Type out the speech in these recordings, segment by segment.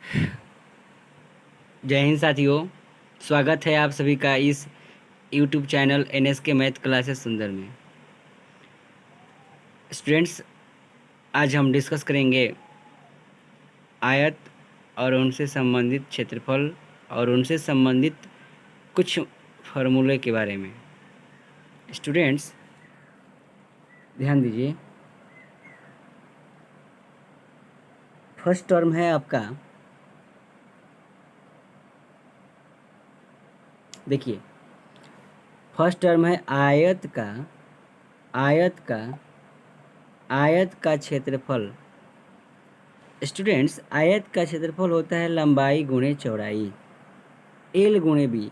जय हिंद साथियों। स्वागत है आप सभी का इस YouTube channel NSK math classes सुंदर में। स्टूडेंट्स, आज हम डिस्कस करेंगे आयत और उनसे संबंधित क्षेत्रफल और उनसे संबंधित कुछ फार्मूले के बारे में। स्टूडेंट्स, ध्यान दीजिए। फर्स्ट टर्म है आपका, देखिए फर्स्ट टर्म है आयत का क्षेत्रफल। स्टूडेंट्स, आयत का क्षेत्रफल होता है लंबाई गुणे चौड़ाई, एल गुणे बी।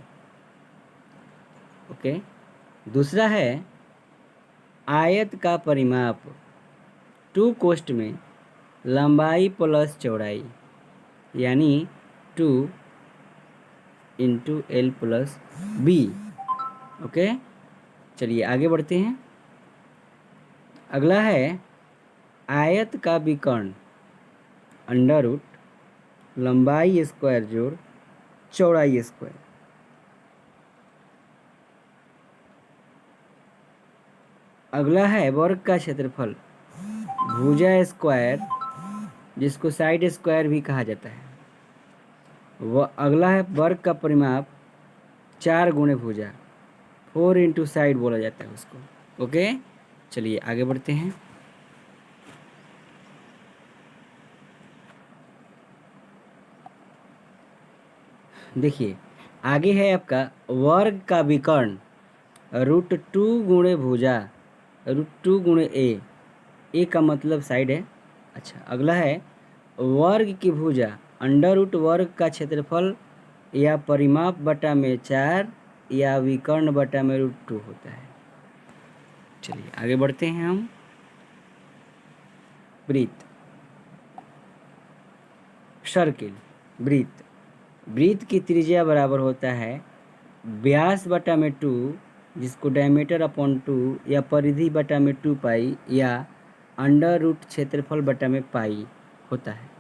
ओके। दूसरा है आयत का परिमाप, टू कोष्ठ में लंबाई प्लस चौड़ाई, यानी 2 into L plus B. Okay, चलिए आगे बढ़ते हैं। अगला है आयत का विकर्ण, अंडर रूट लंबाई स्क्वायर जोड़ चौड़ाई स्क्वायर। अगला है वर्ग का क्षेत्रफल, भुजा स्क्वायर, जिसको साइड स्क्वायर भी कहा जाता है। वह अगला है वर्ग का परिमाप, 4 गुणे भुजा, 4 इंटू साइड बोला जाता है उसको। ओके, चलिए आगे बढ़ते हैं। देखिए आगे है आपका वर्ग का विकर्ण, √2 गुणे भुजा, √2 गुणे ए का मतलब साइड है। अच्छा, अगला है वर्ग की भुजा, अंडर रूट वर्ग का क्षेत्रफल या परिमाप बटा में 4 या विकर्ण बटा में √2 होता है। चलिए आगे बढ़ते हैं हम। वृत्त, सर्किल, वृत्त की त्रिज्या बराबर होता है व्यास बटा में 2, जिसको डायमीटर अपॉन 2 या परिधि बटा में 2 पाई या अंडर रूट क्षेत्रफल बटा में पाई होता है।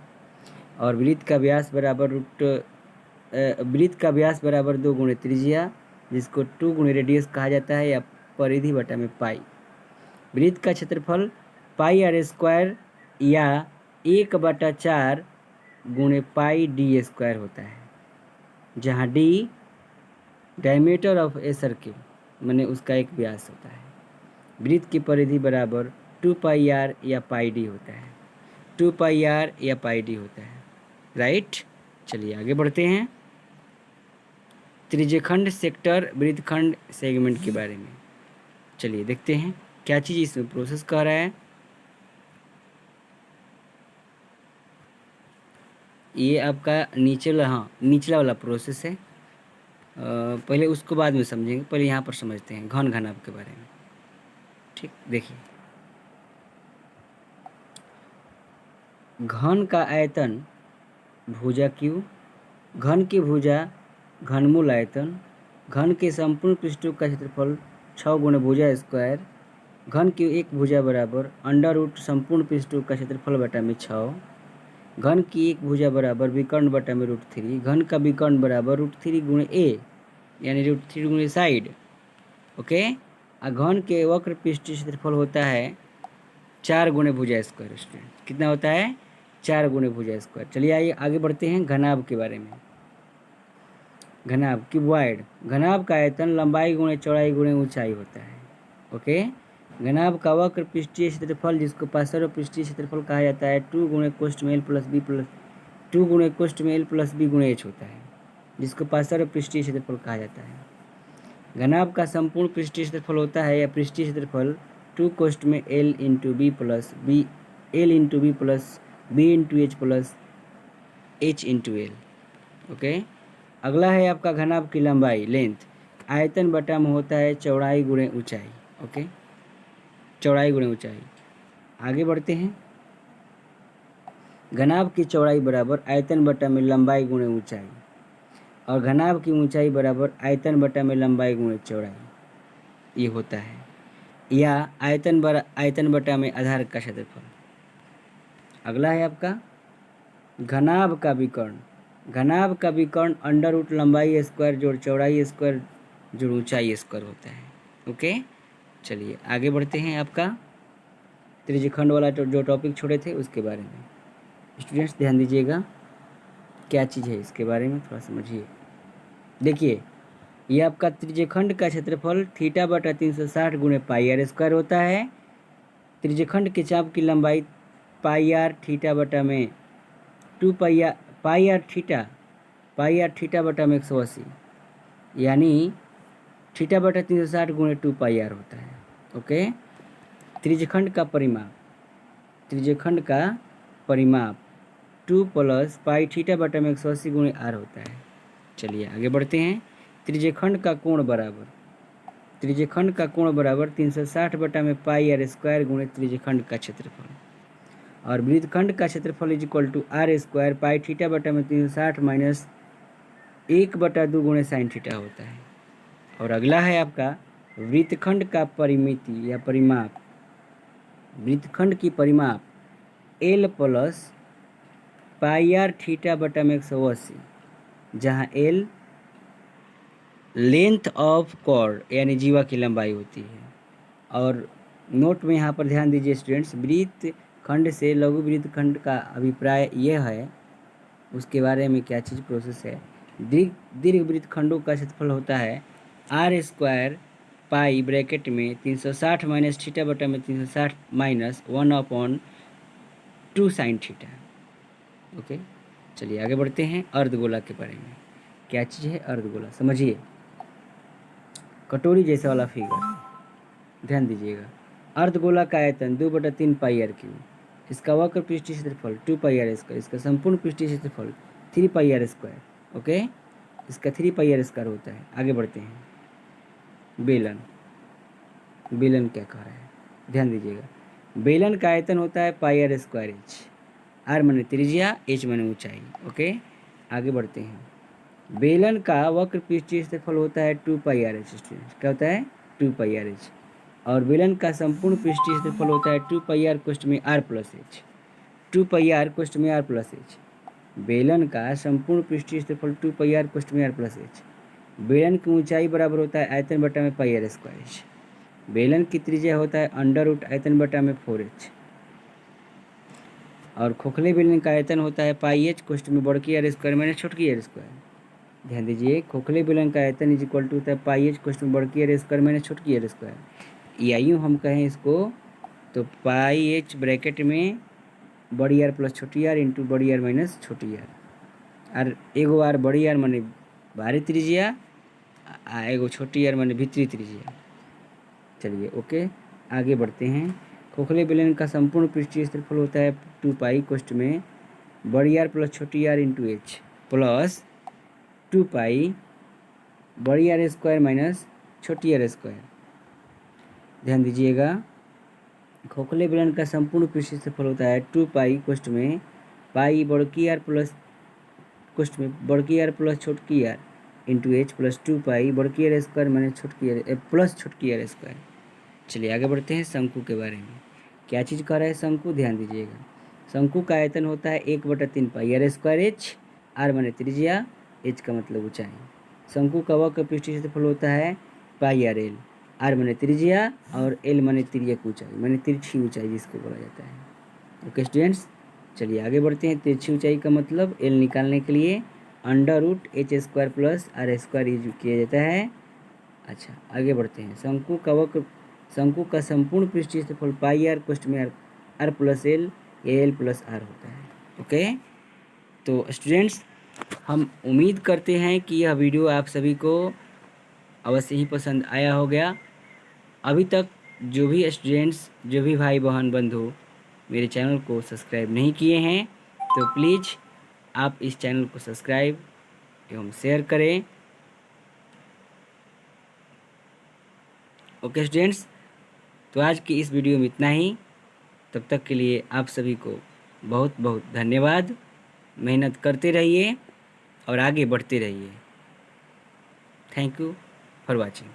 और वृत्त का व्यास बराबर 2 गुणे त्रिज्या, जिसको 2 गुणे रेडियस कहा जाता है या परिधि बटा में पाई। वृत्त का क्षेत्रफल पाई आर स्क्वायर या 1/4 गुणे पाई डी स्क्वायर होता है, जहाँ D diameter of a circle, माने उसका एक व्यास होता है। वृत्त की परिधि बराबर 2πr या पाई डी होता है, 2πr या पाई डी होता है। राइट, चलिए आगे बढ़ते हैं। त्रिज्यखंड सेक्टर वृत्तखंड सेगमेंट के बारे में चलिए देखते हैं क्या चीज़ इसमें प्रोसेस कर रहा है। ये आपका निचला वाला प्रोसेस है। पहले उसको बाद में समझेंगे, पहले यहाँ पर समझते हैं घन घनाभ के बारे में। ठीक, देखिए घन का आयतन भुजा क्यू, घन की भुजा घनमूल आयतन, घन के संपूर्ण पृष्ठों का क्षेत्रफल 6 गुणे भुजा स्क्वायर, घन की एक भुजा बराबर अंडर रूट संपूर्ण पृष्ठों का क्षेत्रफल बटा में 6, घन की एक भुजा बराबर विकर्ण बटा में √3, घन का विकर्ण बराबर √3 गुणे ए, यानी √3 गुणे साइड। ओके, और घन के वक्र पृष्ठीय क्षेत्रफल होता है 4 गुणे भुजा स्क्वायर। स्टूडेंट, कितना होता है? 4 गुणे भुजा स्क्वायर। चलिए आइए आगे बढ़ते हैं घनाभ के बारे में। घनाभ क्यूबॉइड, घनाभ का आयतन लंबाई गुणे चौड़ाई गुणे ऊंचाई होता है। ओके, घनाभ का वक्र पृष्ठीय क्षेत्रफल, जिसको पार्श्व पृष्ठीय क्षेत्रफल कहा जाता है, 2 गुणे कोष्ठ में एल प्लस बी गुणे एच होता है, जिसको पार्श्व पृष्ठीय क्षेत्रफल कहा जाता है। घनाभ का संपूर्ण पृष्ठीय क्षेत्रफल होता है या पृष्ठीय क्षेत्रफल 2 कोष्ठ में L into B plus B into H plus H into L. Okay, अगला है आपका घनाभ की लंबाई, लेंथ, आयतन बटा में होता है चौड़ाई गुणे ऊंचाई। ओके, चौड़ाई गुणे ऊंचाई। आगे बढ़ते हैं। घनाभ की चौड़ाई बराबर आयतन बटा में लंबाई गुणे ऊंचाई, और घनाभ की ऊंचाई बराबर आयतन बटा में लंबाई गुणे चौड़ाई, ये होता है। या आयतन बटा में आधार का क्षेत्रफल। अगला है आपका घनाभ का विकर्ण, घनाभ का विकर्ण अंडर रूट लंबाई स्क्वायर जोड़ चौड़ाई स्क्वायर जोड़ ऊंचाई स्क्वायर होता है। ओके, चलिए आगे बढ़ते हैं। आपका त्रिज्यखंड वाला जो टॉपिक छोड़े थे उसके बारे में स्टूडेंट्स ध्यान दीजिएगा, क्या चीज़ है इसके बारे में थोड़ा समझिए। देखिए, ये आपका त्रिज्यखंड का क्षेत्रफल थीटा बटा 360 गुणे पाई आर स्क्वायर होता है। त्रिज्यखंड के चाप की लंबाई पाई आर थीटा बटा में 2 पाई आर थीटा बटा में 180, यानी थीटा बटा 360 गुणे 2 पाई आर होता है। ओके, त्रिज्यखंड का परिमाप, त्रिज्यखंड का परिमाप 2 प्लस पाई थीटा बटा में 180 गुणे आर होता है। चलिए आगे बढ़ते हैं। त्रिज्यखंड का कोण बराबर, त्रिज्यखंड का कोण बराबर 360 बटा में पाई आर स्क्वायर गुणे त्रिज्यखंड का क्षेत्रफल, और वृत्तखंड का क्षेत्रफल is equal to R square pi theta बटा में 360 माइनस 1/2 गुणे साइन थीटा होता है। और अगला है आपका वृत्तखंड का परिमिति या परिमाप, वृत्तखंड की परिमाप L plus pi R theta बटा में 180, जहाँ एल लेंथ ऑफ कॉर्ड यानी जीवा की लंबाई होती है। और नोट में यहाँ पर ध्यान दीजिए स्टूडेंट्स, वृत्तखंड से लघु वृत्तखंड का अभिप्राय यह है, उसके बारे में क्या चीज़ प्रोसेस है। दीर्घ वृत्तखंडों का क्षेत्रफल होता है आर स्क्वायर पाई ब्रैकेट में 360 माइनस थीटा बटा में 360 माइनस 1/2 साइन थीटा। ओके, चलिए आगे बढ़ते हैं अर्धगोला के बारे में। क्या चीज़ है अर्धगोला, समझिए। कटोरी जैसा वाला फिगर ध्यान दीजिएगा। अर्धगोला का आयतन 2/3 पाई आर क्यूब, इसका वक्र पृष्ठीय क्षेत्रफल 2 पाई आर स्क्वायर, इसका संपूर्ण पृष्ठीय क्षेत्रफल 3 पाई आर स्क्वायर। ओके, इसका 3 पाई आर स्क्वायर होता है। आगे बढ़ते हैं। बेलन, बेलन क्या कह रहा है ध्यान दीजिएगा। बेलन का आयतन होता है पाई आर स्क्वायर एच, आर माने त्रिज्या, एच माने ऊंचाई। ओके, आगे बढ़ते हैं। बेलन का वक्र पृष्ठीय क्षेत्रफल होता है 2 पाई आर एच, क्या होता है 2 पाई आर एच। और बेलन का संपूर्ण पृष्ठीय क्षेत्रफल होता है 2 पाई आर कोष्ठ में R plus H, 2 pi R कोष्ठ में आर प्लस एच। बेलन का संपूर्ण पृष्ठीय क्षेत्रफल 2 पाई आर कोष्ठ में आर प्लस एच। बेलन की ऊंचाई बराबर होता है आयतन बटा में पाई आर स्क्वायर एच। बेलन की त्रिज्या होता है अंडर रूट आयतन बटा में 4h। और खोखले बेलन का आयतन होता है पाई एच कोष्ठ में बड़की आर स्क्वायर मैंने छोटकी आर स्क्वायर। ध्यान दीजिए, खोखले बेलन का आयतन इज इक्वल टू होता है पाई एच कोष्ठ में बड़की आर स्क्वायर मैंने छोटकी आर स्क्वायर। या यूँ हम कहें इसको तो पाई एच ब्रैकेट में बड़ी आर प्लस छोटी आर इंटू बड़ी आर माइनस छोटी आर एगो आर बड़ी आर माने बाहरी त्रिज्या, एगो छोटी आर माने भीतरी त्रिज्या। चलिए ओके, आगे बढ़ते हैं। खोखले बेलन का संपूर्ण पृष्ठीय क्षेत्रफल होता है 2 पाई कोष्ठ में बड़ी आर प्लस छोटी आर इंटू एच प्लस 2 पाई बड़ी आर स्क्वायर माइनस छोटी आर स्क्वायर। ध्यान दीजिएगा, खोखले बेलन का संपूर्ण पृष्ठीय क्षेत्रफल होता है 2 पाई कोष्ठ में पाई बड़की आर प्लस कोष्ठ में बड़की आर प्लस छोटकी आर इंटू एच प्लस 2 पाई बड़की आर स्क्वायर माइनस छोटकी आर प्लस छोटकी आर स्क्वायर। चलिए आगे बढ़ते हैं शंकु के बारे में। क्या चीज़ कर रहा है शंकु, ध्यान दीजिएगा। शंकु का आयतन होता है 1/3 पाई आर स्क्वायर एच, आर माने त्रिज्या, एच का मतलब ऊंचाई। शंकु का वक्र पृष्ठीय क्षेत्रफल होता है पाई आर एल, आर माने त्रिज्या और एल माने तिर्यक ऊंचाई माने तिरछी ऊंचाई जिसको बोला जाता है। ओके स्टूडेंट्स, चलिए आगे बढ़ते हैं। तिरछी ऊंचाई का मतलब एल निकालने के लिए under root H square plus R square use किया जाता है। अच्छा आगे बढ़ते हैं। शंकु का संपूर्ण पृष्ठीय क्षेत्रफल पाई आर कोष्ठ में आर प्लस एल या एल प्लस आर होता है। ओके, तो स्टूडेंट्स हम उम्मीद करते हैं कि यह वीडियो आप सभी को अवश्य ही पसंद आया होगा। अभी तक जो भी स्टूडेंट्स, जो भी भाई बहन बंधु मेरे चैनल को सब्सक्राइब नहीं किए हैं तो प्लीज़ आप इस चैनल को सब्सक्राइब एवं शेयर करें। ओके स्टूडेंट्स, तो आज की इस वीडियो में इतना ही। तब तक के लिए आप सभी को बहुत बहुत धन्यवाद। मेहनत करते रहिए और आगे बढ़ते रहिए। Thank you for watching.